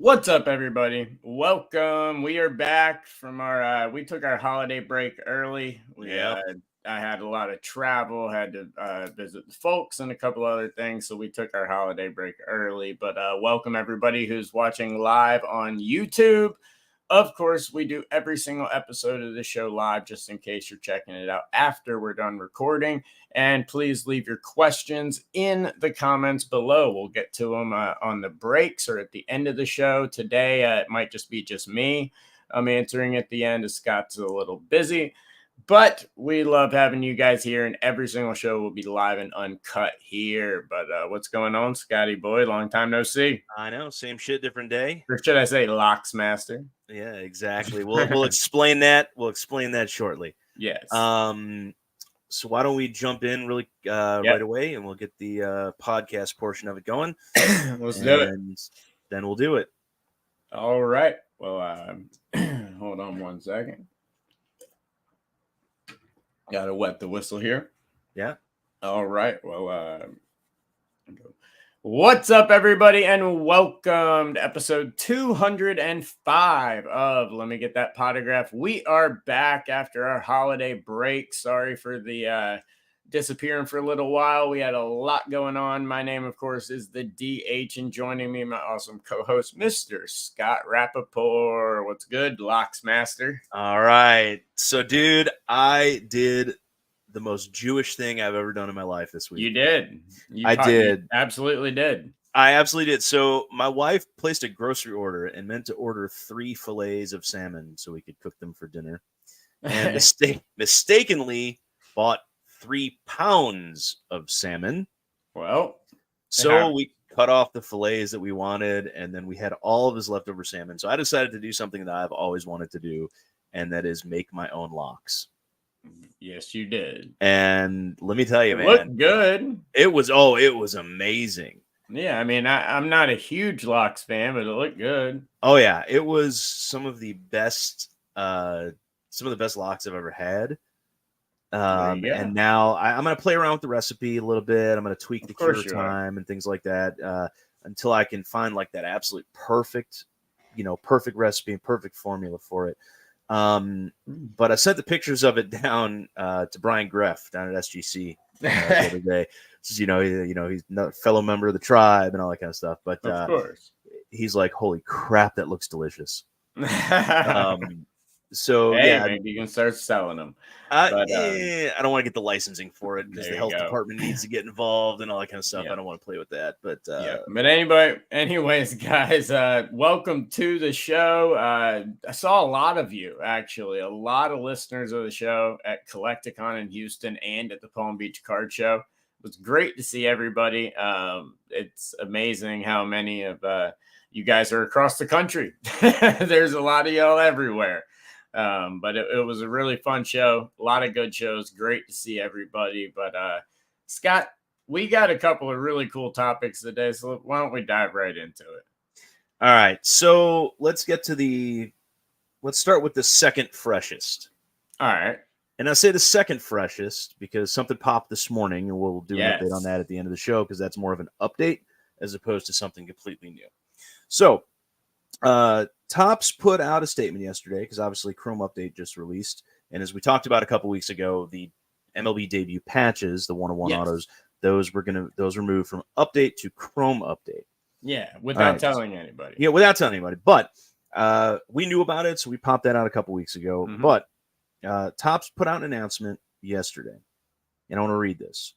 What's up, everybody? Welcome. We are back from our. We took our holiday break early. Yep. I had a lot of travel, had to visit the folks and a couple other things, so we took our holiday break early. But welcome everybody who's watching live on YouTube. Of course, we do every single episode of the show live, just in case you're checking it out after we're done recording. And please leave your questions in the comments below. We'll get to them on the breaks or at the end of the show. Today, it might just be me. I'm answering at the end as Scott's a little busy. But we love having you guys here, and every single show will be live and uncut here. But what's going on, Scotty boy? Long time no see. I know. Same shit, different day. Or should I say Locks Master? Yeah, exactly. We'll explain that. We'll explain that shortly. Yes. So why don't we jump in really right away, and we'll get the podcast portion of it going. Let's do it. Then we'll do it. All right. Well, hold on 1 second. Got to wet the whistle here. Yeah. All right. Well, what's up, everybody, and welcome to episode 205 of Let Me Get That Potograph. We are back after our holiday break. Sorry for the disappearing for a little while. We had a lot going on. My name, of course, is the DH, and joining me, my awesome co-host, Mr. Scott Rappaport. What's good, Locks Master? All right. So, dude, I did the most Jewish thing I've ever done in my life this week. You did. I did. You absolutely did. I absolutely did. So my wife placed a grocery order and meant to order 3 fillets of salmon so we could cook them for dinner. And mistakenly bought 3 pounds of salmon. Well, so we cut off the fillets that we wanted, and then we had all of this leftover salmon. So I decided to do something that I've always wanted to do, and that is make my own lox. Yes, you did. And let me tell you, man, looked good. It was amazing. Yeah, I mean, I'm not a huge Locks fan, but it looked good. Oh yeah, it was some of the best Locks I've ever had. And now I'm going to play around with the recipe a little bit. I'm going to tweak the cure time and things like that until I can find like that absolute perfect recipe and perfect formula for it. But I sent the pictures of it down to Brian Greff down at SGC the other day. He's a fellow member of the tribe and all that kind of stuff. But of course, he's like, "Holy crap, that looks delicious." So yeah, maybe you can start selling them. I don't want to get the licensing for it because the health department needs to get involved and all that kind of stuff. I don't want to play with that. But anyways, guys, welcome to the show. I saw a lot of you, actually, a lot of listeners of the show at Collecticon in Houston and at the Palm Beach Card Show. It was great to see everybody. It's amazing how many of you guys are across the country. There's a lot of y'all everywhere. But it was a really fun show. A lot of good shows. Great to see everybody. But Scott, we got a couple of really cool topics today. So why don't we dive right into it? All right. So let's start with the second freshest. All right. And I say the second freshest because something popped this morning, and we'll do an update on that at the end of the show because that's more of an update as opposed to something completely new. So Topps put out a statement yesterday because obviously Chrome Update just released. And as we talked about a couple weeks ago, the MLB debut patches, the 101 autos, those were moved from Update to Chrome Update. Yeah, without telling anybody. Yeah, without telling anybody. But we knew about it, so we popped that out a couple weeks ago. Mm-hmm. But Topps put out an announcement yesterday, and I want to read this.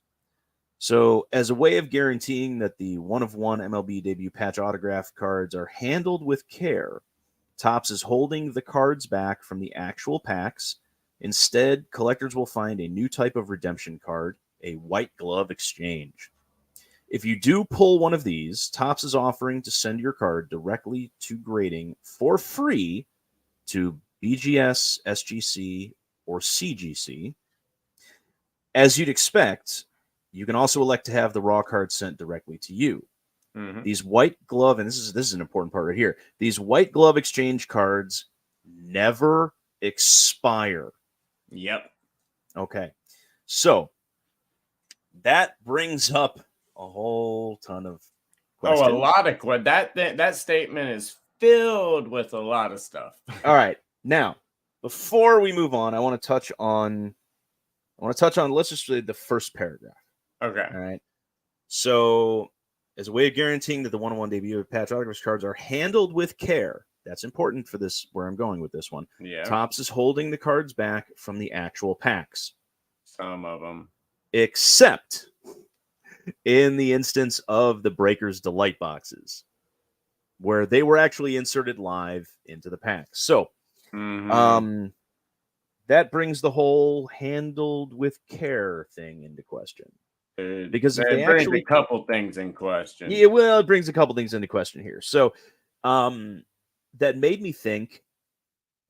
So, as a way of guaranteeing that the 1/1 MLB debut patch autograph cards are handled with care, Topps is holding the cards back from the actual packs. Instead, collectors will find a new type of redemption card, a white glove exchange. If you do pull one of these, Topps is offering to send your card directly to grading for free to BGS, SGC, or CGC. As you'd expect, you can also elect to have the raw card sent directly to you. Mm-hmm. These white glove, and this is an important part right here. These white glove exchange cards never expire. Yep. Okay. So that brings up a whole ton of questions. Oh, a lot of questions. That statement is filled with a lot of stuff. All right. Now, before we move on, I want to touch on let's just read the first paragraph. Okay. All right. So, as a way of guaranteeing that the 1-on-1 debut of patch autographs cards are handled with care, that's important for this, where I'm going with this one. Yeah. Topps is holding the cards back from the actual packs. Some of them. Except in the instance of the Breakers Delight boxes, where they were actually inserted live into the packs. So, that brings the whole handled with care thing into question. Because if they brings actually a couple things in question. Yeah, well, it brings a couple things into question here. So that made me think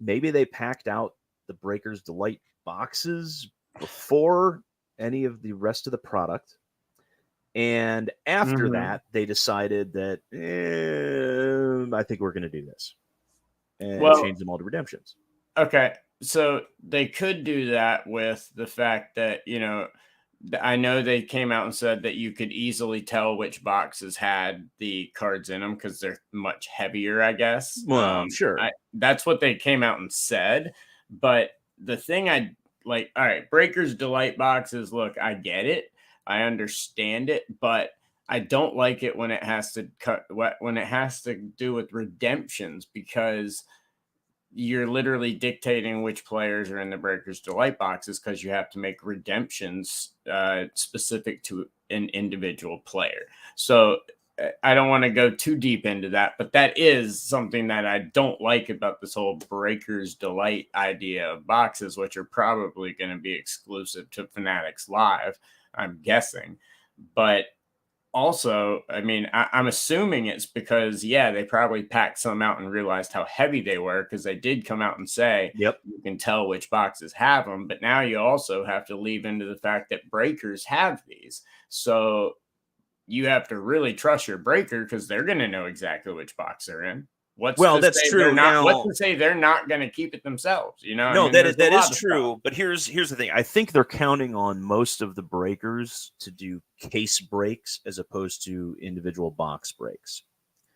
maybe they packed out the Breakers Delight boxes before any of the rest of the product. And after that, they decided that I think we're going to do this and change them all to redemptions. Okay. So they could do that with the fact that, I know they came out and said that you could easily tell which boxes had the cards in them because they're much heavier, I guess. Well, sure. That's what they came out and said. But the thing all right, Breakers Delight boxes, look, I get it. I understand it, but I don't like it when it has to do with redemptions, because you're literally dictating which players are in the Breakers Delight boxes because you have to make redemptions specific to an individual player. So I don't want to go too deep into that, but that is something that I don't like about this whole Breakers Delight idea of boxes, which are probably going to be exclusive to Fanatics Live, I'm guessing. But also, I mean, I'm assuming it's because, they probably packed some out and realized how heavy they were, because they did come out and say, yep, you can tell which boxes have them. But now you also have to leave into the fact that breakers have these. So you have to really trust your breaker, because they're going to know exactly which box they're in. That's true. What's to say they're not going to keep it themselves? No, that is true. But here's the thing. I think they're counting on most of the breakers to do case breaks as opposed to individual box breaks.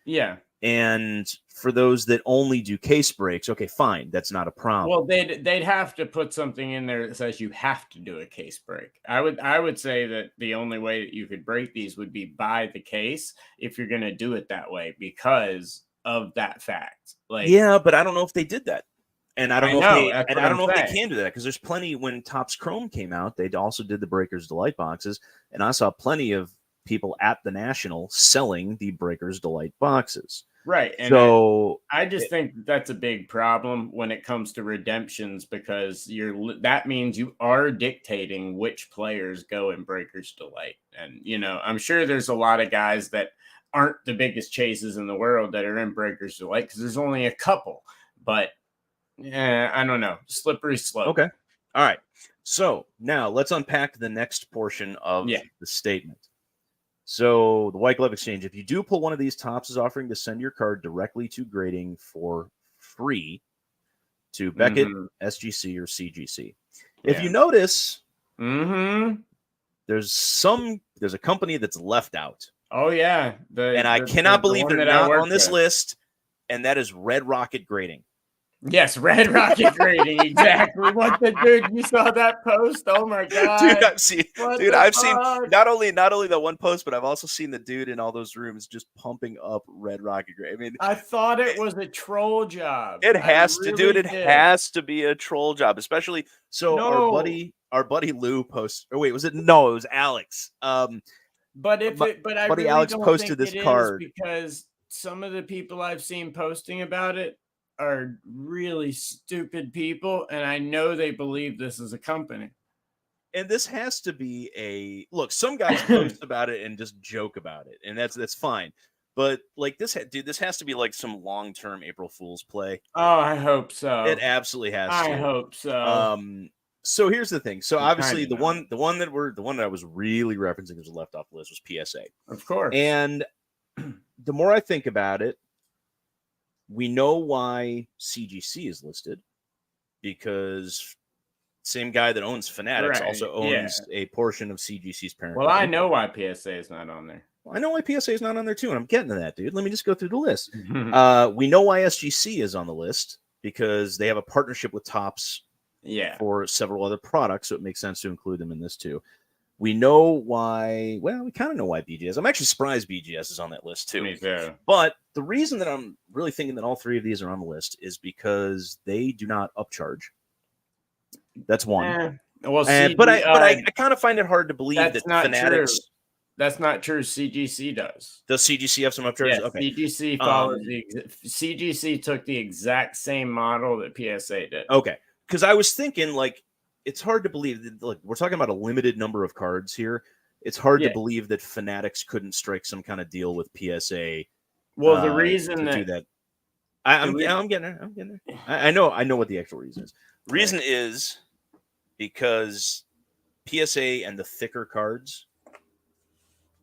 Yeah. And for those that only do case breaks, okay, fine, that's not a problem. Well, they'd have to put something in there that says you have to do a case break. I would say that the only way that you could break these would be by the case, if you're going to do it that way, because of that fact. But I don't know if they did that, and I don't know if they can do that, because there's plenty. When Topps Chrome came out, they also did the Breakers Delight boxes, and I saw plenty of people at the National selling the Breakers Delight boxes. Right. And so I just think that's a big problem when it comes to redemptions, because that means you are dictating which players go in Breakers Delight. And, I'm sure there's a lot of guys that aren't the biggest chases in the world that are in Breakers Delight, because there's only a couple. But I don't know. Slippery slope. Okay. All right. So now let's unpack the next portion of the statement. So the White Glove Exchange, if you do pull one of these, Topps is offering to send your card directly to grading for free to Beckett, SGC, or CGC. If you notice, there's a company that's left out. Oh, yeah. And I cannot believe they're not on this list, and that is Red Rocket Grading. Yes, Red Rocket Grading, exactly. What the dude? You saw that post? Oh my god, dude! I've seen not only the one post, but I've also seen the dude in all those rooms just pumping up Red Rocket Grading. I mean, I thought it was a troll job. It has to, dude. It has to be a troll job, especially. So our buddy Lou posted. Or wait, was it? No, it was Alex. But I really Alex don't posted think this card because some of the people I've seen posting about it are really stupid people, and I know they believe this is a company. And this has to be look. Some guys post about it and just joke about it, and that's fine. But this has to be like some long-term April Fool's play. Oh, I hope so. It absolutely has to. I hope so. So here's the thing. So obviously the one that I was really referencing was left off the list was PSA. Of course. And the more I think about it, we know why CGC is listed, because same guy that owns Fanatics also owns a portion of CGC's parent. Well, I know why PSA is not on there. Well, I know why PSA is not on there too, and I'm getting to that, dude. Let me just go through the list. We know why SGC is on the list because they have a partnership with Topps for several other products, so it makes sense to include them in this too. We know why. Well, we kind of know why BGS. I'm actually surprised BGS is on that list too. Me too. But the reason that I'm really thinking that all three of these are on the list is because they do not upcharge. That's one. Well, but I kind of find it hard to believe that Fanatics. True. That's not true. CGC does. Does CGC have some upcharges? Yes, okay. CGC follows CGC took the exact same model that PSA did. Okay, because I was thinking like it's hard to believe that like we're talking about a limited number of cards here. It's hard to believe that Fanatics couldn't strike some kind of deal with PSA. Well, the reason to do that, I'm getting there. I'm getting there. I know what the actual reason is. The reason is because PSA and the thicker cards,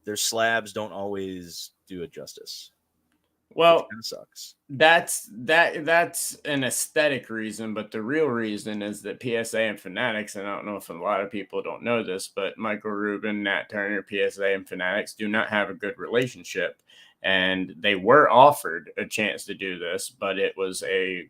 their slabs don't always do it justice. Well, kind of sucks. That's an aesthetic reason, but the real reason is that PSA and Fanatics, and I don't know if a lot of people don't know this, but Michael Rubin, Nat Turner, PSA, and Fanatics do not have a good relationship. And they were offered a chance to do this, but it was a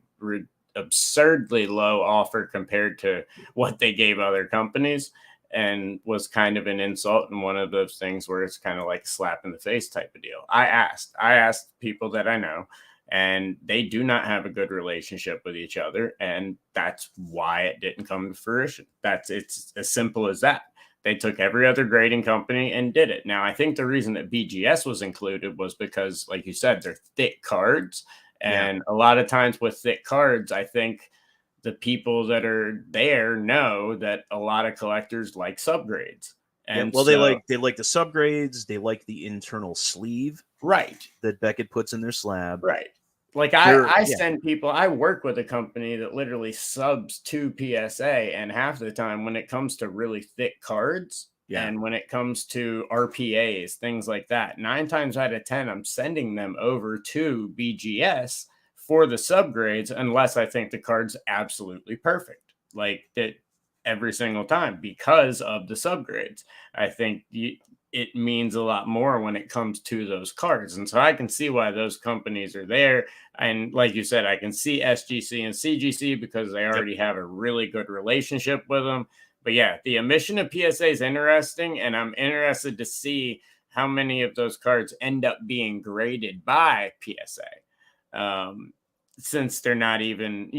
absurdly low offer compared to what they gave other companies, and was kind of an insult and one of those things where it's kind of like a slap in the face type of deal. I asked people that I know, and they do not have a good relationship with each other, and that's why it didn't come to fruition. It's as simple as that. They took every other grading company and did it. Now, I think the reason that BGS was included was because, like you said, they're thick cards. And a lot of times with thick cards, I think the people that are there know that a lot of collectors like subgrades. And they like the subgrades. They like the internal sleeve, right, that Beckett puts in their slab, right. Like I send people, I work with a company that literally subs to PSA, and half the time when it comes to really thick cards and when it comes to RPAs, things like that, 9 times out of 10, I'm sending them over to BGS for the subgrades, unless I think the card's absolutely perfect, like that every single time, because of the subgrades. I think it means a lot more when it comes to those cards. And so I can see why those companies are there. And like you said, I can see SGC and CGC because they already have a really good relationship with them. But yeah, the omission of PSA is interesting, and I'm interested to see how many of those cards end up being graded by PSA. Since they're not even,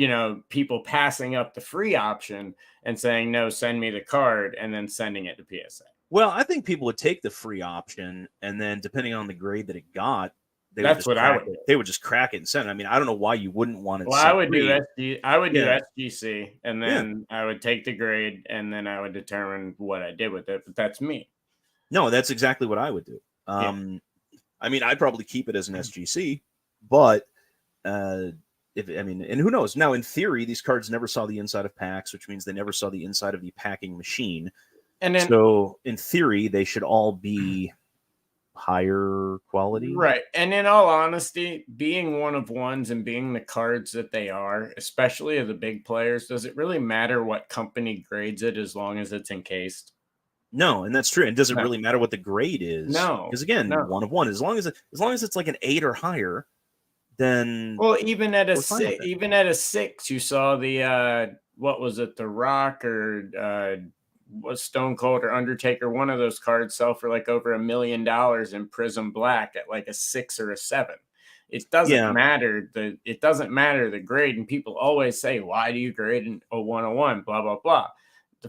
people passing up the free option and saying, no, send me the card, and then sending it to PSA. Well, I think people would take the free option, and then depending on the grade that it got, they would just crack it and send it. I mean, I don't know why you wouldn't want it. Well, I would do SGC, and then I would take the grade, and then I would determine what I did with it. But that's me. No, that's exactly what I would do. I mean, I'd probably keep it as an SGC, but and who knows? Now, in theory, these cards never saw the inside of packs, which means they never saw the inside of the packing machine. And then, so, in theory, they should all be higher quality. Right. And in all honesty, being one of ones and being the cards that they are, especially of the big players, does it really matter what company grades it as long as it's encased? No, and that's true. And does it really matter what the grade is? No. Because again, one of one, as long as it's like an 8 or higher, then even at a 6, you saw the what was it, The Rock or was Stone Cold or Undertaker, one of those cards sell for like over $1 million in Prism Black at like a 6 or a 7. It doesn't matter. It doesn't matter the grade. And people always say, why do you grade an 0101? Blah, blah, blah.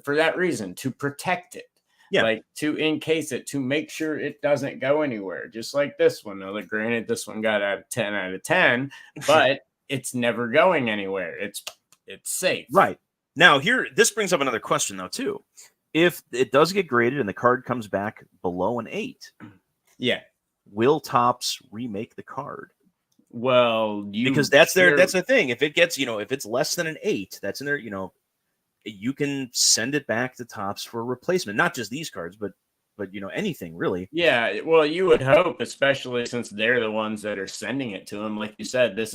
For that reason, to protect it. Like to encase it, to make sure it doesn't go anywhere. Just like this one. Now, granted, this one got 10 out of 10, but it's never going anywhere. It's safe. Right. Now, this brings up another question, though, too. If it does get graded and the card comes back below an 8, will Topps remake the card? Well, because that's the thing. If it gets, if it's less than an 8, that's in there, you can send it back to Topps for a replacement. Not just these cards, but anything really. Yeah, well, you would hope, especially since they're the ones that are sending it to them. Like you said, these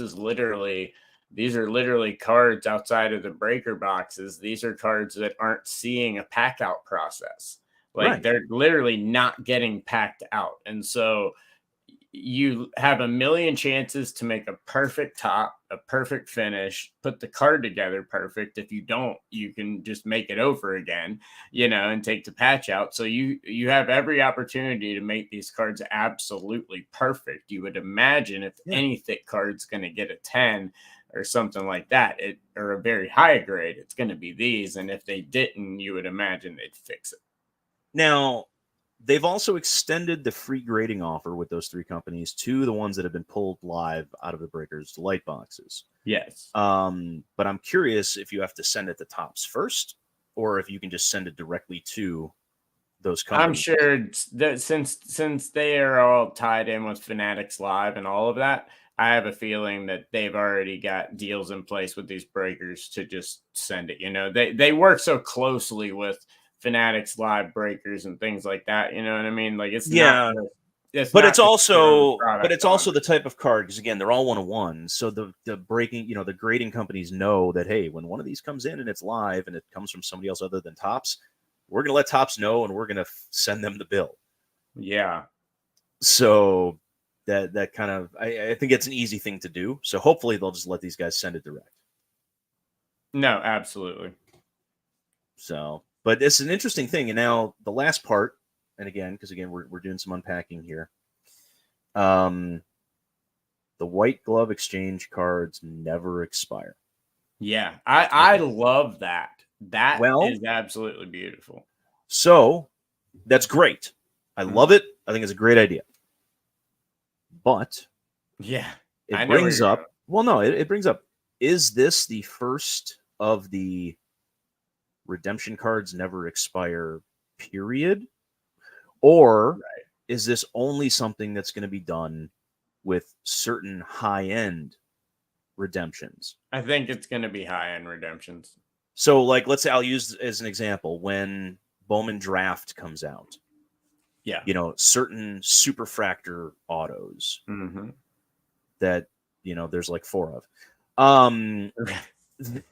are literally cards outside of the breaker boxes. These are cards that aren't seeing a pack out process. Like Right. they're literally not getting packed out. And so you have a million chances to make a perfect top, a perfect finish, put the card together perfect. If you don't, you can just make it over again, and take the patch out. So you have every opportunity to make these cards absolutely perfect. You would imagine if Yeah. any thick card's going to get a 10 or something like that, or a very high grade, it's going to be these. And if they didn't, you would imagine they'd fix it. Now, they've also extended the free grading offer with those 3 companies to the ones that have been pulled live out of the Breakers light boxes. Yes. But I'm curious if you have to send it to Topps first, or if you can just send it directly to those companies. I'm sure that since they are all tied in with Fanatics Live and all of that, I have a feeling that they've already got deals in place with these breakers to just send it. They work so closely with Fanatics Live breakers and things like that. You know what I mean? Like it's not. But it's just their own also product the type of card, because again, they're all 1-on-1. So the breaking, the grading companies know that, hey, when one of these comes in and it's live and it comes from somebody else other than Topps, we're gonna let Topps know and we're gonna send them the bill. Yeah. So that kind of, I think it's an easy thing to do. So hopefully they'll just let these guys send it direct. No, absolutely. So, but it's an interesting thing. And now the last part, and again, because we're doing some unpacking here. The white glove exchange cards never expire. Yeah, I love that. That Well, is absolutely beautiful. So that's great. I love it. I think it's a great idea. But yeah, it brings up, well, no, it brings up, is this the first of the redemption cards never expire period? Or is this only something that's going to be done with certain high-end redemptions? I think it's going to be high-end redemptions. So, like, let's say I'll use as an example when Bowman Draft comes out. Yeah. Certain superfractor autos that, there's like 4 of.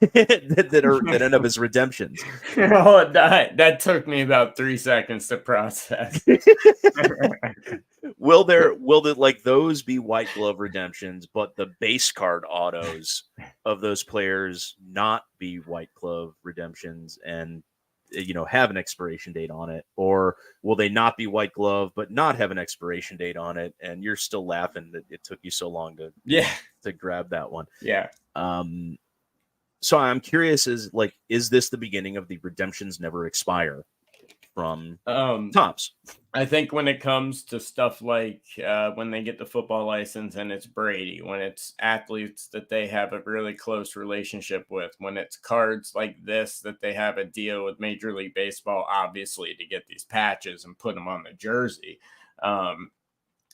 that end up as redemptions. Oh, that took me about 3 seconds to process. Will like those be white glove redemptions, but the base card autos of those players not be white glove redemptions and have an expiration date on it? Or will they not be white glove but not have an expiration date on it, and you're still laughing that it took you so long to grab that one? Yeah. So I'm curious, is this the beginning of the redemptions never expire from Topps? I think when it comes to stuff like when they get the football license and it's Brady, when it's athletes that they have a really close relationship with, when it's cards like this that they have a deal with Major League Baseball, obviously, to get these patches and put them on the jersey.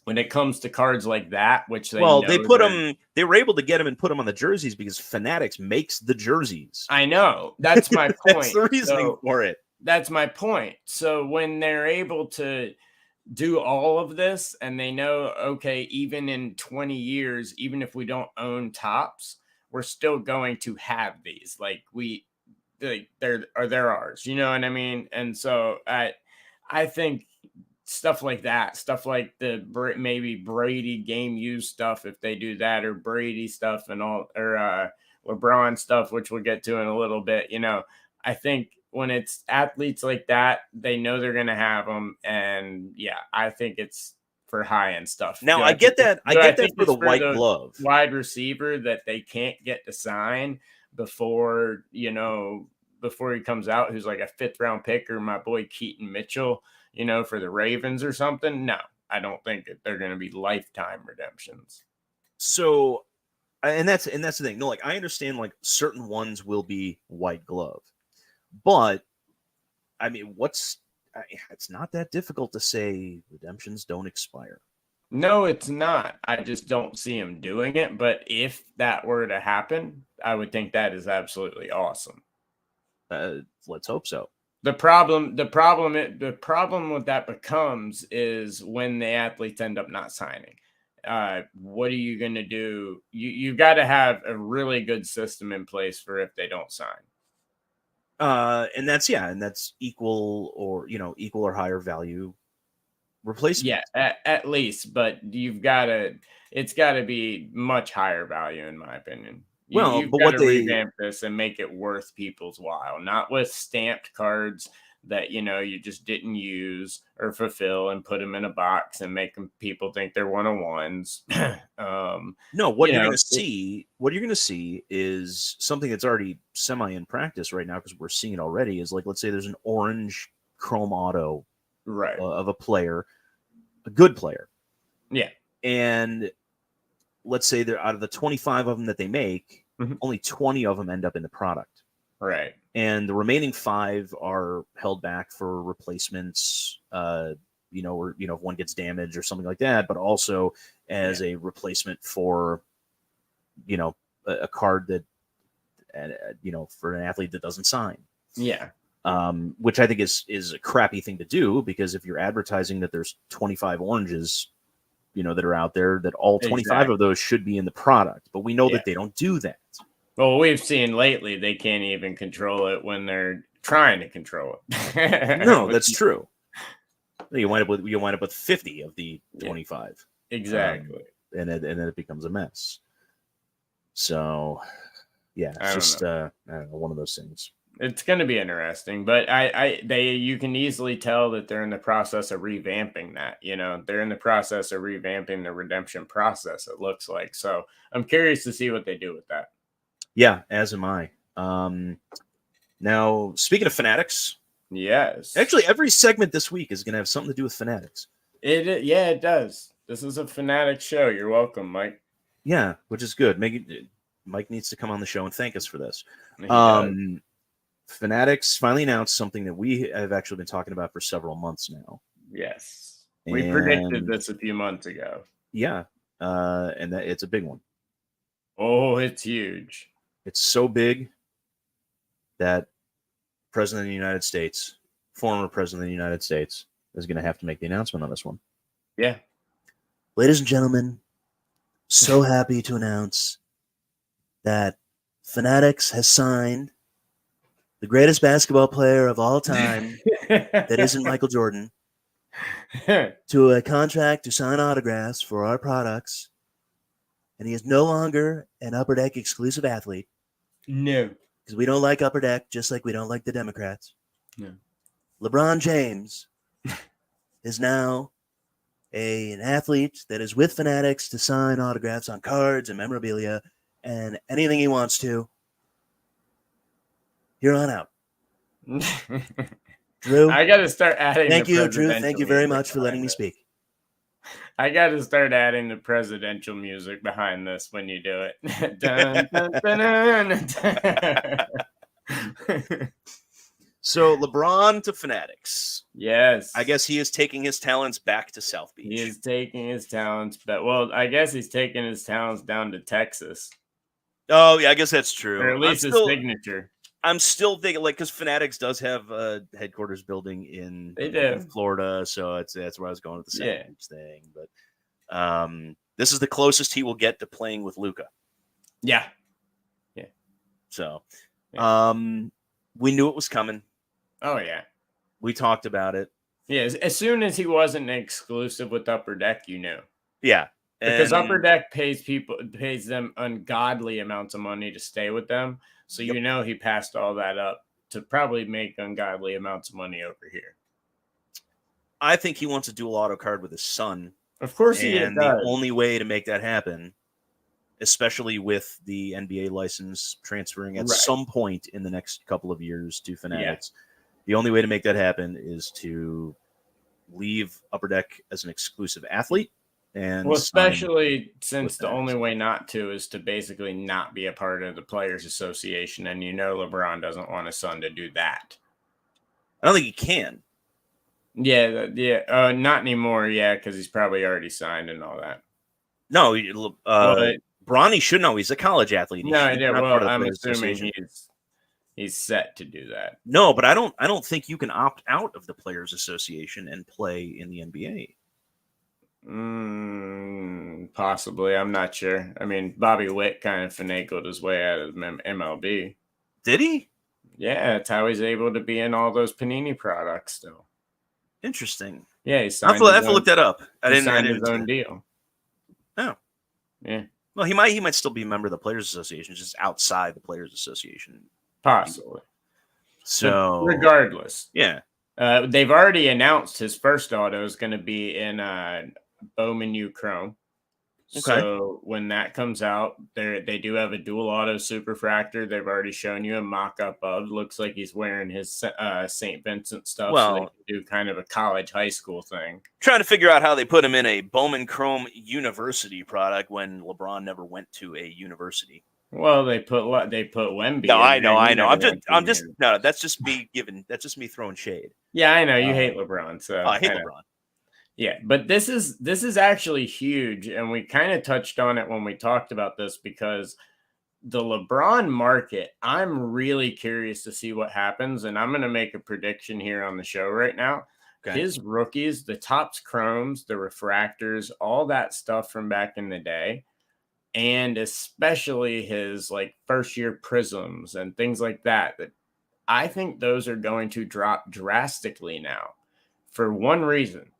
When it comes to cards like that, which they they were able to get them and put them on the jerseys because Fanatics makes the jerseys. I know. That's my point. That's the reasoning for it. That's my point. So when they're able to do all of this and they know, okay, even in 20 years, even if we don't own Topps, we're still going to have these. Like they're ours. You know what I mean? And so I think stuff like that, stuff like the maybe Brady game use stuff, if they do that, or Brady stuff and all, or LeBron stuff, which we'll get to in a little bit. I think when it's athletes like that, they know they're going to have them. And yeah, I think it's for high end stuff. Now, I get that. I get that for the white glove wide receiver that they can't get to sign before he comes out, who's like a 5th round pick, or my boy Keaton Mitchell, for the Ravens or something. No, I don't think they're going to be lifetime redemptions. So, and that's the thing. No, I understand certain ones will be white glove, but I mean, it's not that difficult to say redemptions don't expire. No, it's not. I just don't see him doing it. But if that were to happen, I would think that is absolutely awesome. Let's hope so. The problem with that becomes is when the athletes end up not signing. What are you going to do? You've got to have a really good system in place for if they don't sign. And that's equal or higher value replacement. Yeah, at least, but it's got to be much higher value, in my opinion. Well, You've but got what to they revamp this and make it worth people's while, not with stamped cards that you just didn't use or fulfill and put them in a box and make people think they're one of ones. No, you know, it, what you're going to see is something that's already semi in practice right now because we're seeing it already. Is like, let's say there's an orange chrome auto right? of a player, a good player, Yeah, and let's say they're out of the 25 of them that they make, Mhm. only 20 of them end up in the product, right. and the remaining 5 are held back for replacements. Or if one gets damaged or something like that, but also as a replacement for a card that for an athlete that doesn't sign. Yeah, Which I think is a crappy thing to do, because if you're advertising that there's 25 oranges, that are out there, that all 25 of those should be in the product, but we know that they don't do that. Well, we've seen lately they can't even control it when they're trying to control it. No, that's true. You wind up with 50 of the 25. Exactly. And then it becomes a mess. So, yeah, it's just I don't know, one of those things. It's going to be interesting, but you can easily tell that they're in the process of revamping that. They're in the process of revamping the redemption process. It looks like so. I'm curious to see what they do with that. Yeah, as am I. Now, speaking of Fanatics, yes, actually, every segment this week is going to have something to do with Fanatics. It does. This is a Fanatics show. You're welcome, Mike. Yeah, which is good. Mike needs to come on the show and thank us for this. Fanatics finally announced something that we have actually been talking about for several months now. Yes, we predicted this a few months ago. Yeah, and it's a big one. Oh, it's huge. It's so big that President of the United States, former President of the United States, is going to have to make the announcement on this one. Yeah. Ladies and gentlemen, so happy to announce that Fanatics has signed the greatest basketball player of all time that isn't Michael Jordan to a contract to sign autographs for our products. And he is no longer an Upper Deck exclusive athlete. No. Because we don't like Upper Deck, just like we don't like the Democrats. No. LeBron James is now an athlete that is with Fanatics to sign autographs on cards and memorabilia and anything he wants to. Here on out. Drew, I got to start adding. Thank you, Drew. Thank you very much for letting me speak. I got to start adding the presidential music behind this when you do it. Dun, dun, dun, dun. So LeBron to Fanatics. Yes. I guess he is taking his talents back to South Beach. He is taking his talents, I guess he's taking his talents down to Texas. Oh, yeah, I guess that's true. Or at least his signature. I'm still thinking, because Fanatics does have a headquarters building in Florida, so that's where I was going with the South Beach thing. But this is the closest he will get to playing with Luka. Yeah. Yeah. So, we knew it was coming. Oh, yeah. We talked about it. Yeah, as soon as he wasn't exclusive with Upper Deck, you knew. Yeah. Because Upper Deck pays them ungodly amounts of money to stay with them. So he passed all that up to probably make ungodly amounts of money over here. I think he wants a dual auto card with his son. Of course he does. And the only way to make that happen, especially with the NBA license transferring at some point in the next couple of years to Fanatics, the only way to make that happen is to leave Upper Deck as an exclusive athlete. And especially since the only way not to is to basically not be a part of the Players Association. And LeBron doesn't want his son to do that. I don't think he can. Yeah. Not anymore. Yeah, because he's probably already signed and all that. No, Bronny should know. He's a college athlete. I'm assuming he's set to do that. No, but I don't think you can opt out of the Players Association and play in the NBA. Possibly. I'm not sure. I mean, Bobby Witt kind of finagled his way out of MLB. Did he? Yeah, it's how he's able to be in all those Panini products still. Interesting. Yeah, he I signed have to look that up. I his didn't own deal. Oh. Yeah. Well, he might still be a member of the Players Association, just outside the Players Association. Possibly. So regardless. Yeah. They've already announced his first auto is going to be in Bowman U Chrome. Okay. So when that comes out, they do have a dual auto superfractor. They've already shown you a mock-up of. Looks like he's wearing his St. Vincent stuff, so they can do kind of a college high school thing. Trying to figure out how they put him in a Bowman Chrome University product when LeBron never went to a university. Well, they put Wemby. No, I know. No, that's just me throwing shade. Yeah, I know you hate LeBron, so I hate LeBron. Yeah, but this is actually huge, and we kind of touched on it when we talked about this because the LeBron market, I'm really curious to see what happens, and I'm going to make a prediction here on the show right now. Okay. His rookies, the Topps Chromes, the refractors, all that stuff from back in the day, and especially his like first year prisms and things like that I think those are going to drop drastically now for one reason.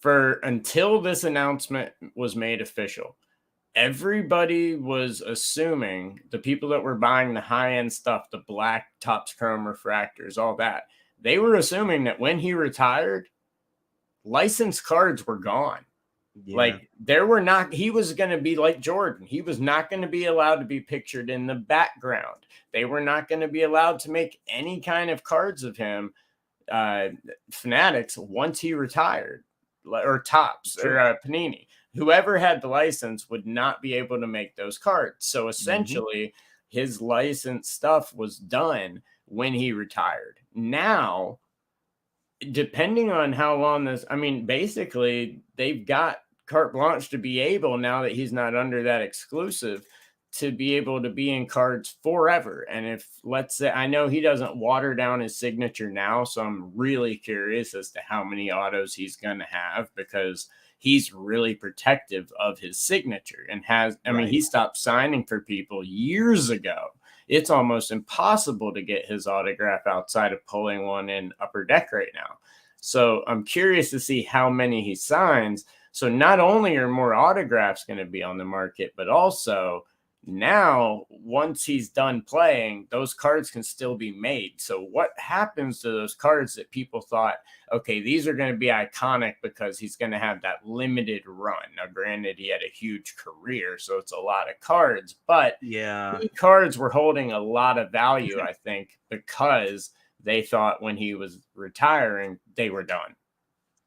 Until this announcement was made official, everybody was assuming, the people that were buying the high-end stuff, the black Topps Chrome refractors, all that, they were assuming that when he retired, licensed cards were gone. Yeah. Like he was going to be like Jordan. He was not going to be allowed to be pictured in the background. They were not going to be allowed to make any kind of cards of him, Fanatics, once he retired, or Topps, or Panini. Whoever had the license would not be able to make those cards. So essentially, his licensed stuff was done when he retired. Now, depending on how long basically they've got carte blanche to be able, now that he's not under that exclusive, to be able to be in cards forever. And if, let's say, I know he doesn't water down his signature now, so I'm really curious as to how many autos he's going to have, because he's really protective of his signature and he stopped signing for people years ago. It's almost impossible to get his autograph outside of pulling one in Upper Deck right now. So I'm curious to see how many he signs. So not only are more autographs going to be on the market, but also now, once he's done playing, those cards can still be made. So what happens to those cards that people thought, okay, these are going to be iconic because he's going to have that limited run? Now, granted, he had a huge career, so it's a lot of cards, but cards were holding a lot of value, I think, because they thought when he was retiring, they were done.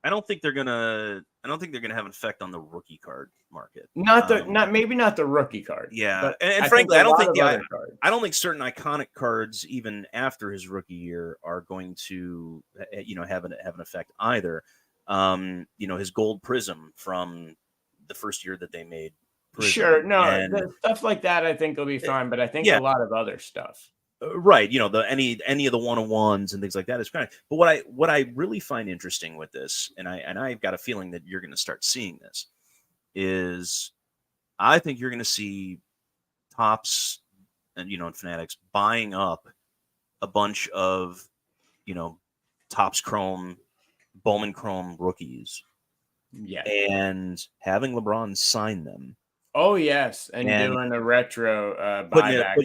I don't think they're gonna have an effect on the rookie card market. Maybe not the rookie card. Yeah, and frankly, I don't think certain iconic cards, even after his rookie year, are going to have an effect either. His gold prism from the first year that they made Prism. Sure, no, stuff like that I think will be fine, but I think a lot of other stuff. Right, any of the one-on-ones and things like that is fine. But what I really find interesting with this, and I've got a feeling that you're going to start seeing this, is I think you're going to see Topps and Fanatics buying up a bunch of Topps Chrome, Bowman Chrome rookies, and having LeBron sign them. Oh yes, and doing a retro buyback,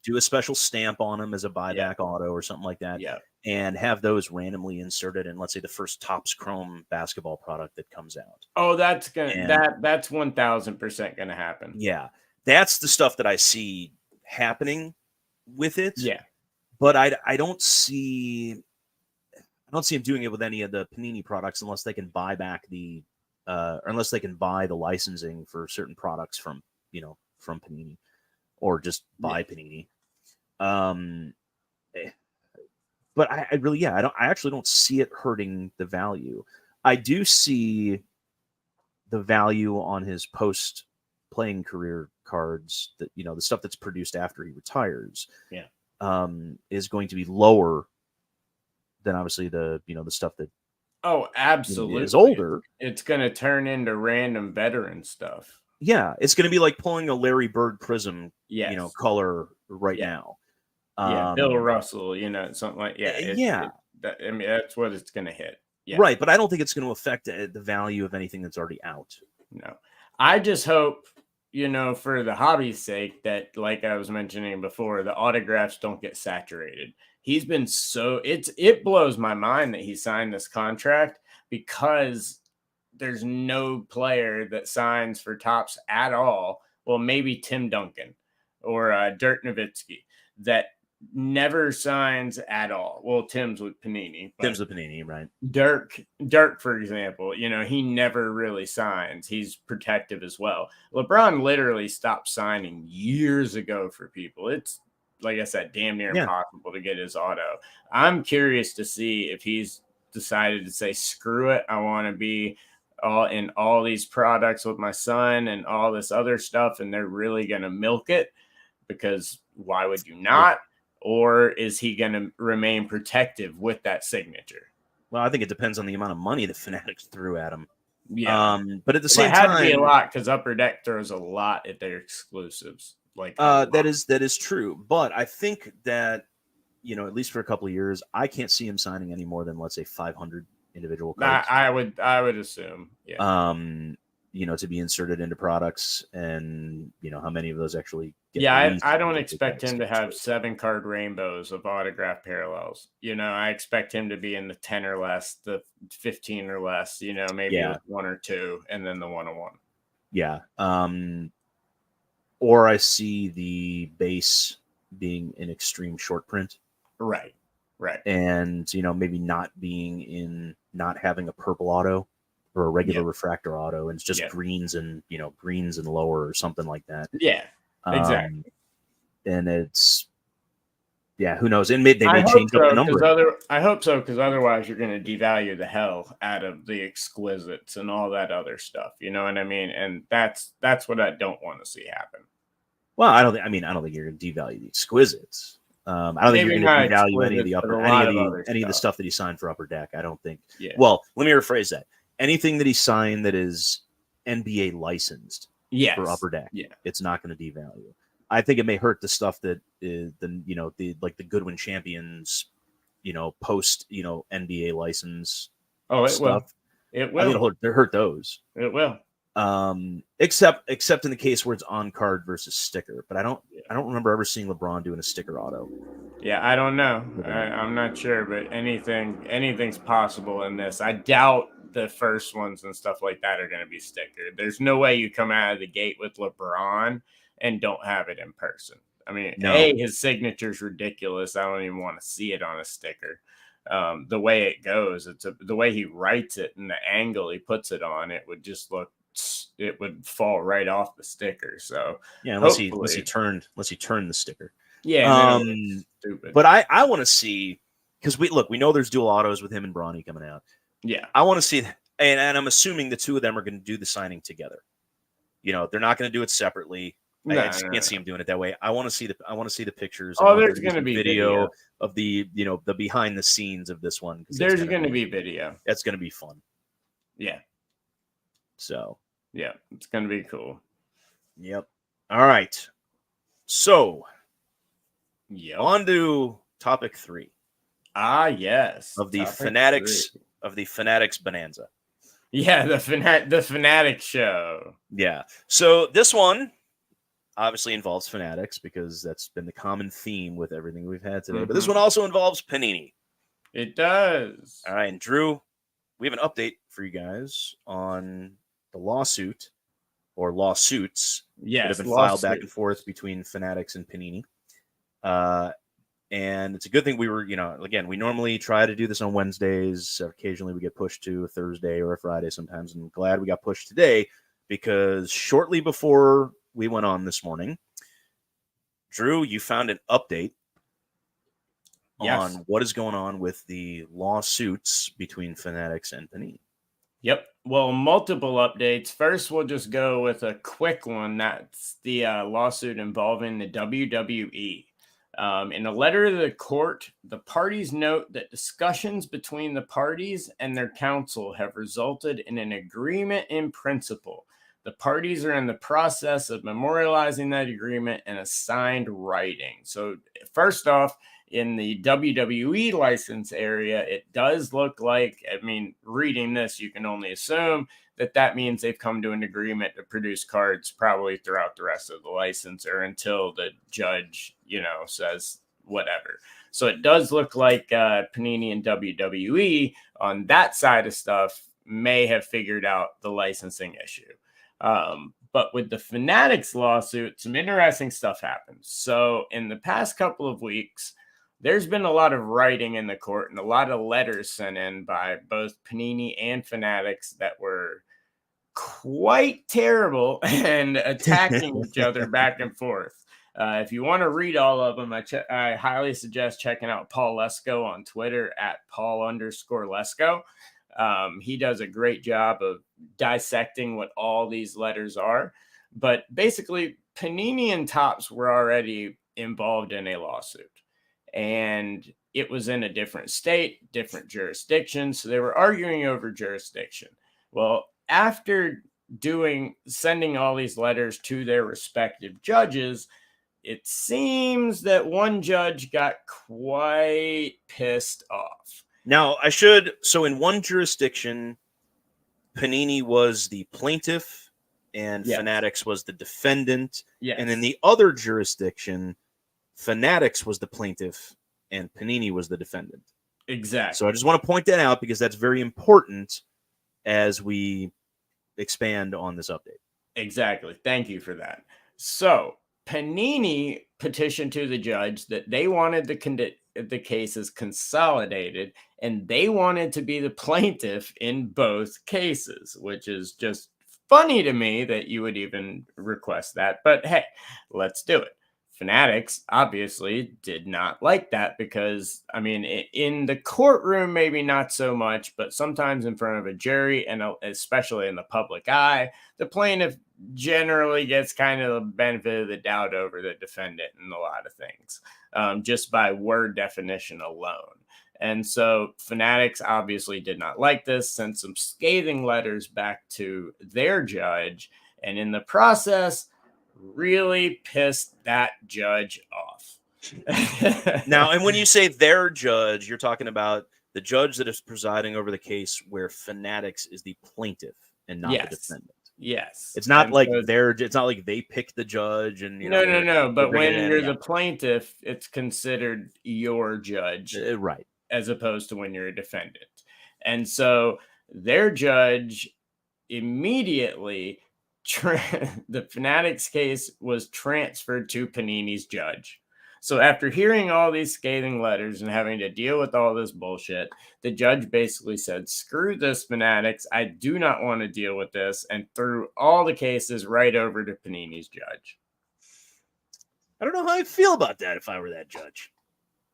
do a special stamp on them as a buyback auto or something like that. Yeah, and have those randomly inserted in, let's say, the first Topps Chrome basketball product that comes out. Oh, that's gonna that's 1,000% gonna happen. Yeah, that's the stuff that I see happening with it. Yeah, but I don't see him doing it with any of the Panini products unless they can buy back unless they can buy the licensing for certain products from Panini, or just buy Panini. But I actually don't see it hurting the value. I do see the value on his post playing career cards, that the stuff that's produced after he retires. Is going to be lower than obviously the stuff that absolutely is older. It's going to turn into random veteran stuff. Yeah, it's going to be like pulling a Larry Bird Prism, color now. Bill Russell, something like I mean, that's what it's going to hit. Yeah. Right, but I don't think it's going to affect the value of anything that's already out. No. I just hope, for the hobby's sake that, like I was mentioning before, the autographs don't get saturated. He's been it blows my mind that he signed this contract because there's no player that signs for Topps at all. Well, maybe Tim Duncan or Dirk Nowitzki that never signs at all. Well, Tim's with Panini. Tim's with Panini, right? Dirk, for example, he never really signs. He's protective as well. LeBron literally stopped signing years ago for people. It's, like I said, damn near impossible to get his auto. I'm curious to see if he's decided to say, screw it, I want to be in all these products with my son and all this other stuff, and they're really going to milk it, because why would you not? Or is he going to remain protective with that signature? Well, I think it depends on the amount of money the Fanatics threw at him. Yeah. But at the same time, it had to be a lot, because Upper Deck throws a lot at their exclusives. Like that is true. But I think that, at least for a couple of years, I can't see him signing any more than, let's say, 500 individual cards. I would assume. Yeah. To be inserted into products, and how many of those actually get I don't expect him to have 7-card rainbows of autograph parallels. I expect him to be in the 10 or less, the 15 or less, maybe with 1 or 2, and then the 101. Yeah. Or I see the base being in extreme short print. Right. And maybe not having a purple auto or a regular refractor auto, and it's just greens and lower or something like that. Yeah, exactly. And it's who knows? And they may change up the number. I hope so, because otherwise you're going to devalue the hell out of the exquisites and all that other stuff. You know what I mean? And that's what I don't want to see happen. Well, I don't think you're going to devalue the exquisites. I don't think you're going to devalue any of the stuff that he signed for Upper Deck. I don't think. Yeah. Well, let me rephrase that. Anything that he signed that is NBA licensed for Upper Deck, it's not going to devalue. I think it may hurt the stuff that is the Goodwin Champions, post NBA license. Oh, it stuff. Will. It will. I mean, it'll hurt those. It will. Except in the case where it's on card versus sticker. But I don't remember ever seeing LeBron doing a sticker auto. Yeah, I don't know. I'm not sure, but anything's possible in this. I doubt the first ones and stuff like that are going to be stickered. There's no way you come out of the gate with LeBron and don't have it in person. I mean, his signature's ridiculous. I don't even want to see it on a sticker. The way it goes, the way he writes it and the angle he puts it on, it would just it would fall right off the sticker. So unless he turned the sticker. Yeah, stupid. But I want to see, because we know there's dual autos with him and Bronny coming out. Yeah, I want to see, and I'm assuming the two of them are going to do the signing together. They're not going to do it separately. I just can't see him doing it that way. I want to see the pictures. Oh, there's going to be video of the the behind the scenes of this one. There's going to be video. That's going to be fun. Yeah. So. Yeah, it's going to be cool. Yep. All right. So. On to topic 3. Ah, yes. Of the Fanatics 3. Of the Fanatics Bonanza. Yeah, the Fanatic show. Yeah. So this one obviously involves Fanatics, because that's been the common theme with everything we've had today. Mm-hmm. But this one also involves Panini. It does. All right, and Drew, we have an update for you guys on the lawsuit or lawsuits that have been filed back and forth between Fanatics and Panini. And it's a good thing we were, again, we normally try to do this on Wednesdays. Occasionally we get pushed to a Thursday or a Friday sometimes. And I'm glad we got pushed today, because shortly before we went on this morning, Drew, you found an update on what is going on with the lawsuits between Fanatics and Panini. Yep. Well, multiple updates. First, we'll just go with a quick one. That's the lawsuit involving the WWE. In a letter to the court, the parties note that discussions between the parties and their counsel have resulted in an agreement in principle The parties are in the process of memorializing that agreement in a signed writing. So, first off, in the WWE license area, it does look like, I mean, reading this, you can only assume that means they've come to an agreement to produce cards probably throughout the rest of the license or until the judge, says whatever. So it does look like Panini and WWE on that side of stuff may have figured out the licensing issue. But with the Fanatics lawsuit, some interesting stuff happens. So in the past couple of weeks, there's been a lot of writing in the court and a lot of letters sent in by both Panini and Fanatics that were quite terrible and attacking each other back and forth. If you want to read all of them, I highly suggest checking out Paul Lesko on Twitter at Paul_Lesko. He does a great job of dissecting what all these letters are. But basically, Panini and Topps were already involved in a lawsuit. And it was in a different state, different jurisdiction. So they were arguing over jurisdiction. Well, after sending all these letters to their respective judges, it seems that one judge got quite pissed off. Now, so in one jurisdiction, Panini was the plaintiff and Fanatics was the defendant. Yes. And in the other jurisdiction, Fanatics was the plaintiff and Panini was the defendant. Exactly. So I just want to point that out because that's very important as we expand on this update. Exactly. Thank you for that. So Panini petitioned to the judge that they wanted the cases consolidated and they wanted to be the plaintiff in both cases, which is just funny to me that you would even request that. But hey, let's do it. Fanatics obviously did not like that because, I mean, in the courtroom, maybe not so much, but sometimes in front of a jury and especially in the public eye, the plaintiff generally gets kind of the benefit of the doubt over the defendant in a lot of things, just by word definition alone. And so Fanatics obviously did not like this, sent some scathing letters back to their judge, and in the process, really pissed that judge off. Now, and when you say their judge, you're talking about the judge that is presiding over the case where Fanatics is the plaintiff and not the defendant. Yes. It's not like it's not like they pick the judge and no. But when you're the plaintiff, it's considered your judge. Right. As opposed to when you're a defendant. And so their judge immediately the Fanatics case was transferred to Panini's judge. So after hearing all these scathing letters and having to deal with all this bullshit, the judge basically said, screw this, Fanatics. I do not want to deal with this, and threw all the cases right over to Panini's judge. I don't know how I feel about that if I were that judge.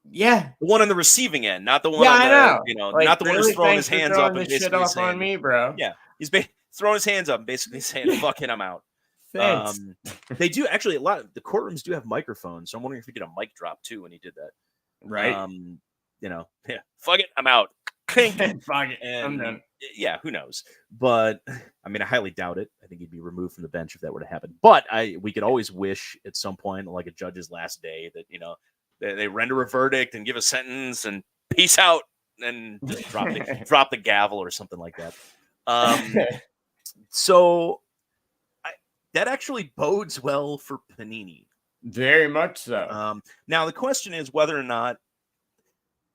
Yeah. The one on the receiving end, not the one on the, not the one who's throwing his hands up and basically shit saying, on me, bro. Yeah. He's throwing his hands up and basically saying, fuck it, I'm out. Thanks. They do actually a lot. The courtrooms do have microphones, so I'm wondering if we get a mic drop too when he did that. Right. Fuck it, I'm out. Fuck it, I'm done. Yeah, who knows? But I mean, I highly doubt it. I think he'd be removed from the bench if that were to happen. But we could always wish at some point, like a judge's last day, that they render a verdict and give a sentence and peace out and just drop the gavel or something like that. So that actually bodes well for Panini. Very much so. Now the question is whether or not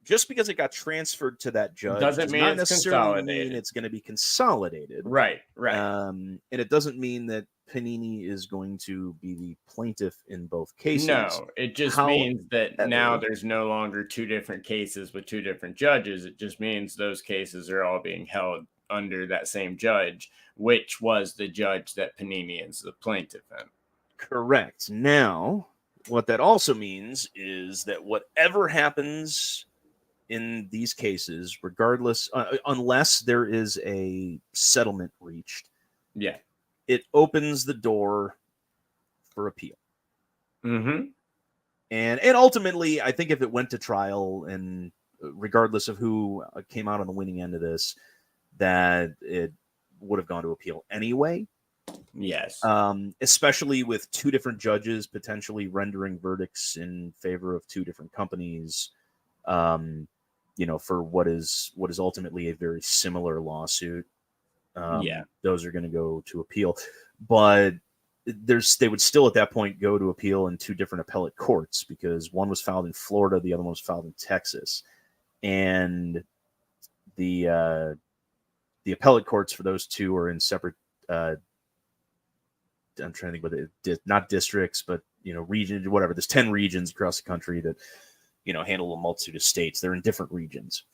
just because it got transferred to that judge doesn't mean not it's necessarily mean it's going to be consolidated. Right. And it doesn't mean that Panini is going to be the plaintiff in both cases. No, it just means that now there's no longer two different cases with two different judges. It just means those cases are all being held under that same judge, which was the judge that Panini is the plaintiff in. Correct. Now, what that also means is that whatever happens in these cases, regardless, unless there is a settlement reached, it opens the door for appeal. Mm-hmm. And ultimately, I think if it went to trial, and regardless of who came out on the winning end of this, that it would have gone to appeal anyway. Yes. Especially with two different judges potentially rendering verdicts in favor of two different companies, for what is ultimately a very similar lawsuit. Those are going to go to appeal, but they would still at that point go to appeal in two different appellate courts, because one was filed in Florida, the other one was filed in Texas, and the appellate courts for those two are in separate. I'm trying to think what not districts, but regions, whatever. There's 10 regions across the country that handle a multitude of states. They're in different regions,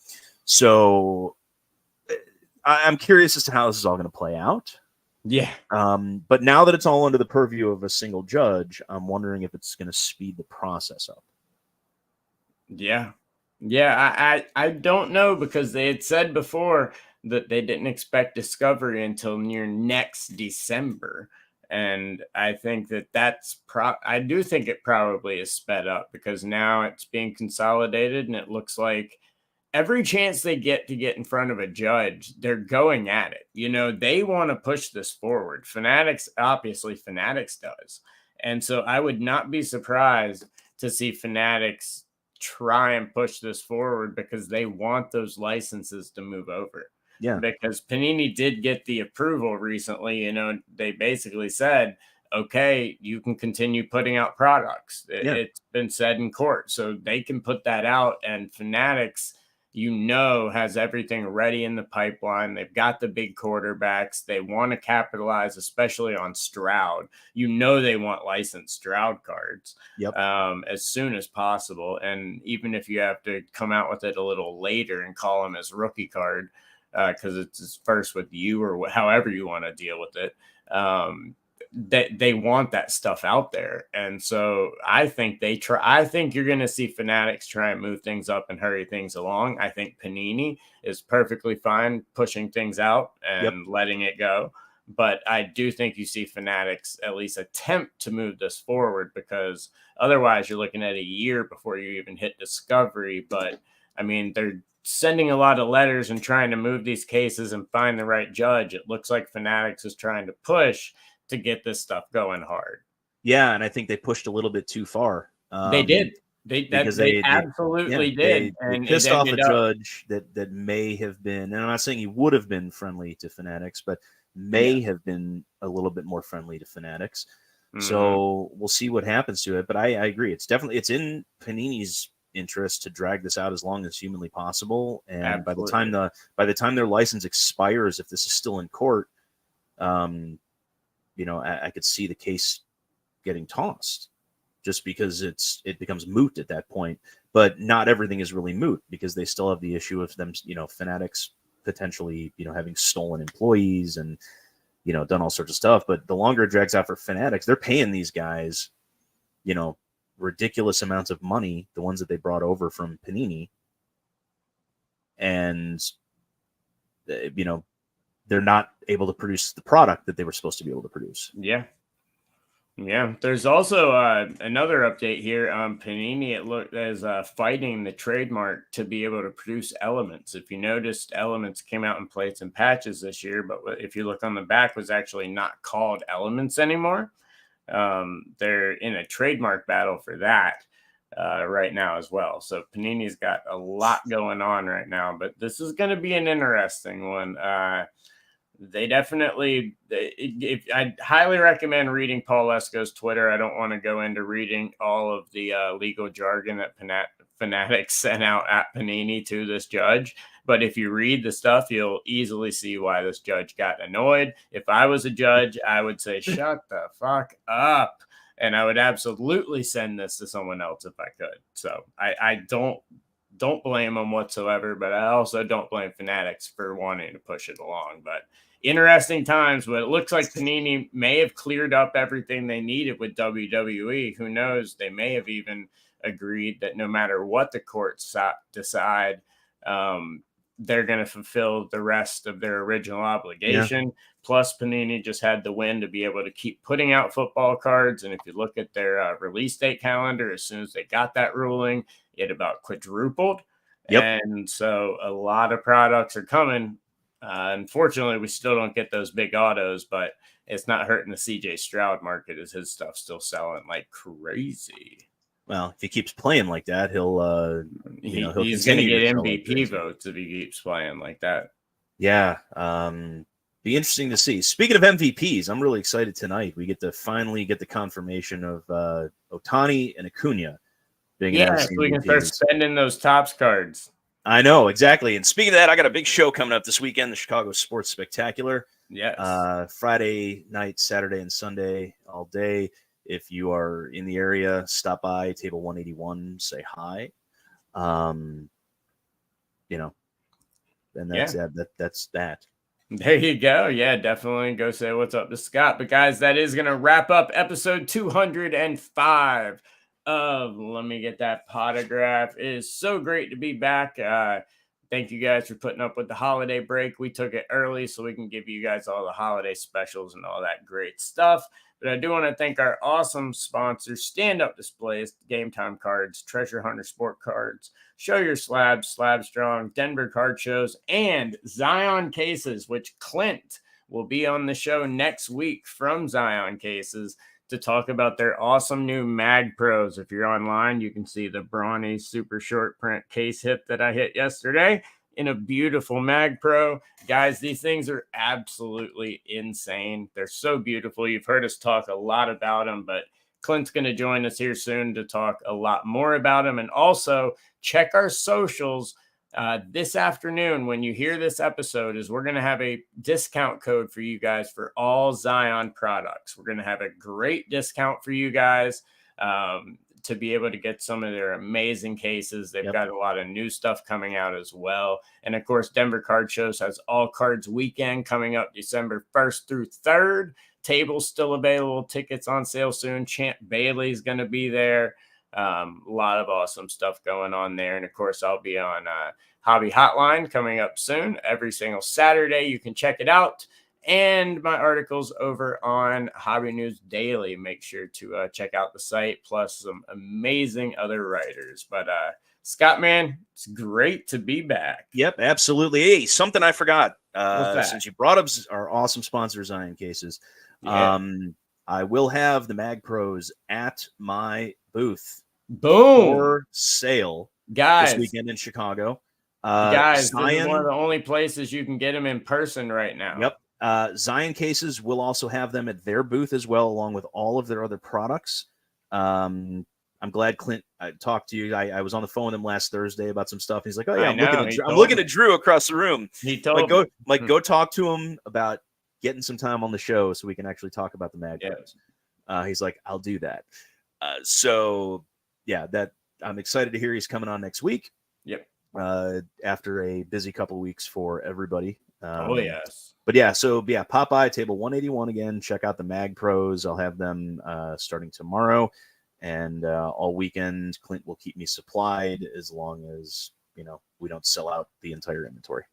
so I'm curious as to how this is all going to play out. Yeah. But now that it's all under the purview of a single judge, I'm wondering if it's going to speed the process up. Yeah. Yeah. I don't know, because they had said before that they didn't expect discovery until near next December. And I think I do think it probably is sped up, because now it's being consolidated, and it looks like every chance they get to get in front of a judge, they're going at it. They want to push this forward. Fanatics does. And so I would not be surprised to see Fanatics try and push this forward, because they want those licenses to move over. Yeah. Because Panini did get the approval recently. They basically said, okay, you can continue putting out products. It's been said in court. So they can put that out, and Fanatics, has everything ready in the pipeline. They've got the big quarterbacks. They want to capitalize, especially on Stroud. They want licensed Stroud cards as soon as possible. And even if you have to come out with it a little later and call him his rookie card, because it's his first with you, or however you want to deal with it, they want that stuff out there. And so I think you're going to see Fanatics try and move things up and hurry things along. I think Panini is perfectly fine pushing things out and letting it go. But I do think you see Fanatics at least attempt to move this forward, because otherwise you're looking at a year before you even hit discovery. But I mean, they're sending a lot of letters and trying to move these cases and find the right judge. It looks like Fanatics is trying to push to get this stuff going hard. Yeah, and I think they pushed a little bit too far. They did. They absolutely did. They pissed off a judge that may have been, and I'm not saying he would have been friendly to Fanatics, but may have been a little bit more friendly to Fanatics. Mm-hmm. So we'll see what happens to it. But I agree. It's in Panini's interest to drag this out as long as humanly possible. And absolutely. by the time their license expires, if this is still in court, I could see the case getting tossed, just because it becomes moot at that point. But not everything is really moot, because they still have the issue of them, Fanatics potentially, having stolen employees and, done all sorts of stuff. But the longer it drags out for Fanatics, they're paying these guys, ridiculous amounts of money, the ones that they brought over from Panini. And, they're not able to produce the product that they were supposed to be able to produce. Yeah. Yeah. There's also another update here. Panini, it looked as fighting the trademark to be able to produce Elements. If you noticed, Elements came out in plates and patches this year, but if you look on the back, was actually not called Elements anymore. They're in a trademark battle for that right now as well. So Panini's got a lot going on right now, but this is going to be an interesting one. They definitely, I highly recommend reading Paul Lesko's Twitter. I don't want to go into reading all of the legal jargon that Fanatics sent out at Panini to this judge. But if you read the stuff, you'll easily see why this judge got annoyed. If I was a judge, I would say, shut the fuck up. And I would absolutely send this to someone else if I could. So I don't blame them whatsoever, but I also don't blame Fanatics for wanting to push it along. But interesting times, but it looks like Panini may have cleared up everything they needed with WWE. Who knows? They may have even agreed that no matter what the courts decide, they're going to fulfill the rest of their original obligation. Yeah. Plus, Panini just had the win to be able to keep putting out football cards. And if you look at their release date calendar, as soon as they got that ruling, it about quadrupled. Yep. And so a lot of products are coming. Unfortunately, we still don't get those big autos, but it's not hurting the CJ Stroud market as his stuff's still selling like crazy. Well, if he keeps playing like that, he'll he's going to get MVP votes if he keeps playing like that. Yeah. Be interesting to see. Speaking of MVPs, I'm really excited tonight. We get to finally get the confirmation of Ohtani and Acuna being announced. So we can start spending those Topps cards. I know, exactly. And speaking of that, I got a big show coming up this weekend, the Chicago Sports Spectacular. Yes. Friday night, Saturday, and Sunday, all day. If you are in the area, stop by table 181, say hi. And that's that. There you go. Yeah, definitely go say what's up to Scott. But guys, that is going to wrap up episode 205 of Let Me Get That Potograph. It is so great to be back. Thank you guys for putting up with the holiday break. We took it early so we can give you guys all the holiday specials and all that great stuff. But I do want to thank our awesome sponsors, Stand Up Displays, Game Time Cards, Treasure Hunter Sport Cards, Show Your Slabs, Slab Strong, Denver Card Shows, and Zion Cases, which Clint will be on the show next week from Zion Cases to talk about their awesome new Mag Pros. If you're online, you can see the brawny super short print case hit that I hit yesterday in a beautiful Mag Pro. Guys, these things are absolutely insane. They're so beautiful. You've heard us talk a lot about them, but Clint's going to join us here soon to talk a lot more about them. And also check our socials this afternoon when you hear this episode is we're going to have a discount code for you guys for all Zion products. We're going to have a great discount for you guys to be able to get some of their amazing cases. They've got a lot of new stuff coming out as well. And of course, Denver Card Shows has All Cards Weekend coming up December 1st through 3rd. Tables still available. Tickets on sale soon. Champ Bailey's going to be there. A lot of awesome stuff going on there. And of course, I'll be on Hobby Hotline coming up soon every single Saturday. You can check it out. And my articles over on Hobby News Daily. Make sure to check out the site, plus some amazing other writers. But Scott, man, it's great to be back. Yep, absolutely. Hey, something I forgot. Since you brought up our awesome sponsor, Zion Cases, I will have the Mag Pros at my booth. Boom! For sale, guys, this weekend in Chicago. Guys, Zion, this is one of the only places you can get them in person right now. Yep. Zion Cases will also have them at their booth as well, along with all of their other products. I'm glad Clint talked to you. I was on the phone with him last Thursday about some stuff. He's like, "Oh yeah, I'm looking at Drew across the room." He told me. Go talk to him about getting some time on the show so we can actually talk about the Mag Pros. He's like, "I'll do that." So yeah, that I'm excited to hear he's coming on next week. Yep. After a busy couple of weeks for everybody. Yes. But pop by table 181 again. Check out the Mag Pros. I'll have them starting tomorrow, and all weekend. Clint will keep me supplied as long as we don't sell out the entire inventory.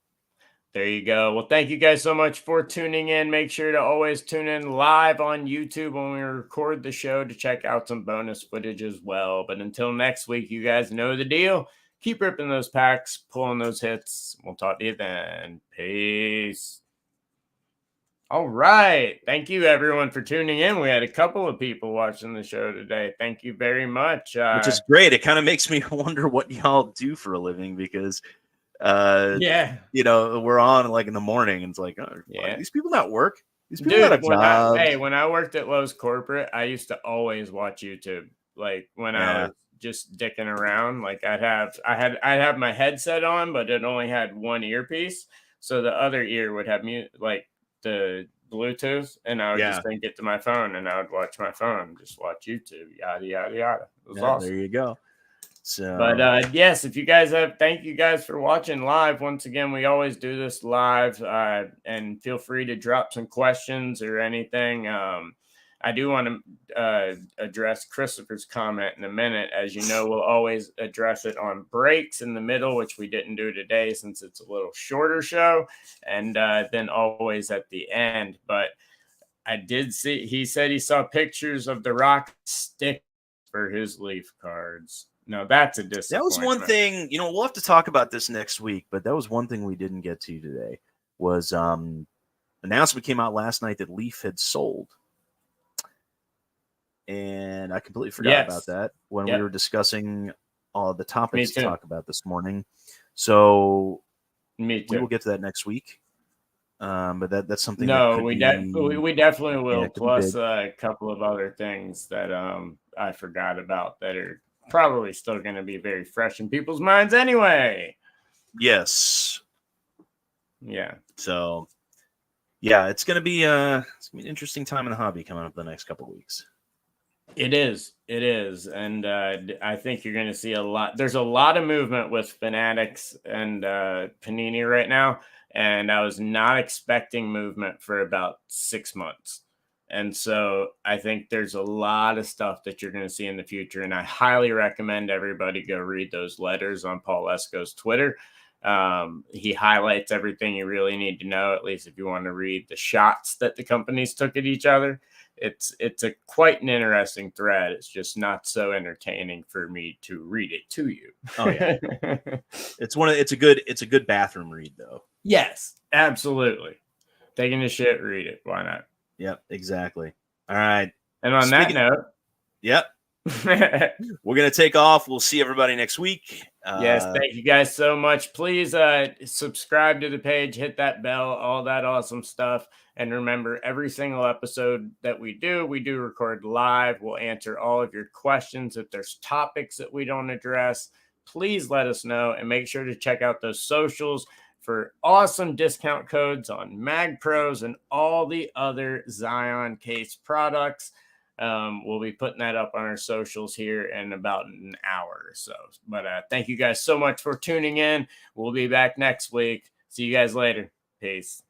There you go. Well, thank you guys so much for tuning in. Make sure to always tune in live on YouTube when we record the show to check out some bonus footage as well. But until next week, you guys know the deal. Keep ripping those packs, pulling those hits. We'll talk to you then. Peace. All right. Thank you, everyone, for tuning in. We had a couple of people watching the show today. Thank you very much. Which is great. It kind of makes me wonder what y'all do for a living because, we're on like in the morning and it's like, these people not work. These people not a job. When I worked at Lowe's Corporate, I used to always watch YouTube. Like when I was just dicking around, like I'd have my headset on, but it only had one earpiece, so the other ear would have like the Bluetooth, and I would just link it to my phone, and I would watch my phone, just watch YouTube, yada yada yada. It was awesome. There you go. So, but yes, if you guys thank you guys for watching live. Once again, we always do this live, and feel free to drop some questions or anything. I do want to address Christopher's comment in a minute. As you know, we'll always address it on breaks in the middle, which we didn't do today since it's a little shorter show, and then always at the end. But I did see, he said he saw pictures of the Rock stick for his Leaf cards. No, that's a disappointment. That was one thing, we'll have to talk about this next week, but that was one thing we didn't get to today was announcement came out last night that Leaf had sold. And I completely forgot about that when we were discussing the topics to talk about this morning. So we will get to that next week. But that's something that could we definitely will. Plus a couple of other things that I forgot about that are probably still going to be very fresh in people's minds anyway. Yes. Yeah. So, yeah, it's going to be an interesting time in the hobby coming up the next couple of weeks. It is. And I think you're going to see a lot. There's a lot of movement with Fanatics and Panini right now. And I was not expecting movement for about 6 months. And so I think there's a lot of stuff that you're going to see in the future. And I highly recommend everybody go read those letters on Paul Esco's Twitter. He highlights everything you really need to know, at least if you want to read the shots that the companies took at each other. It's quite an interesting thread. It's just not so entertaining for me to read it to you. Oh yeah. It's a good bathroom read though. Yes, absolutely. Taking a shit, read it. Why not? Yep, exactly. All right. And on that note, yep. We're going to take off. We'll see everybody next week. Yes, thank you guys so much. Please subscribe to the page, hit that bell, all that awesome stuff. And remember, every single episode that we do record live. We'll answer all of your questions. If there's topics that we don't address, please let us know. And make sure to check out those socials for awesome discount codes on Mag Pros and all the other Zion case products. We'll be putting that up on our socials here in about an hour or so. But thank you guys so much for tuning in. We'll be back next week. See you guys later. Peace.